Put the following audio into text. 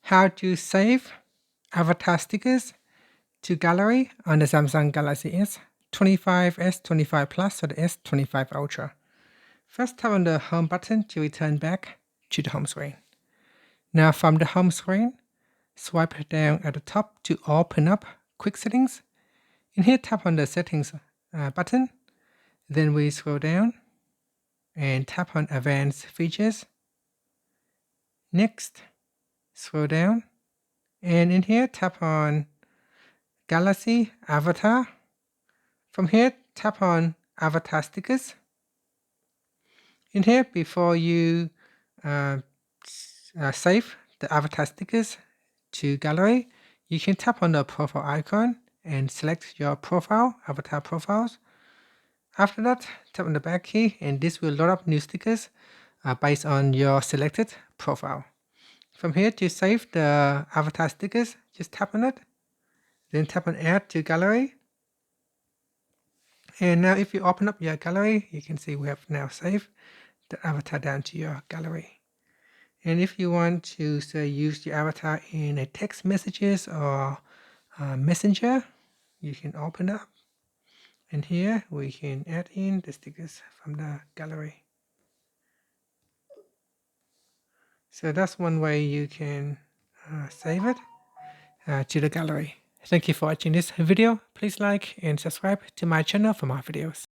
how to save avatar stickers to gallery on the Samsung Galaxy S25, S25 Plus, or the S25 Ultra. First, tap on the home button to return back to the home screen. Now from the home screen, swipe down at the top to open up quick settings. In here, tap on the settings button. Then we scroll down and tap on advanced features. Next, scroll down, and in here tap on Galaxy Avatar. From here, tap on Avatar Stickers. In here, before you save the avatar stickers to gallery, you can tap on the profile icon and select your profile, avatar profiles. After that, tap on the back key, and this will load up new stickers based on your selected profile. From here, to save the avatar stickers, just tap on it, then tap on Add to Gallery. And now if you open up your gallery, you can see we have now saved the avatar down to your gallery. And if you want to say use your avatar in a text messages or messenger, you can open up. And here we can add in the stickers from the gallery. So that's one way you can save it to the gallery. Thank you for watching this video. Please like and subscribe to my channel for more videos.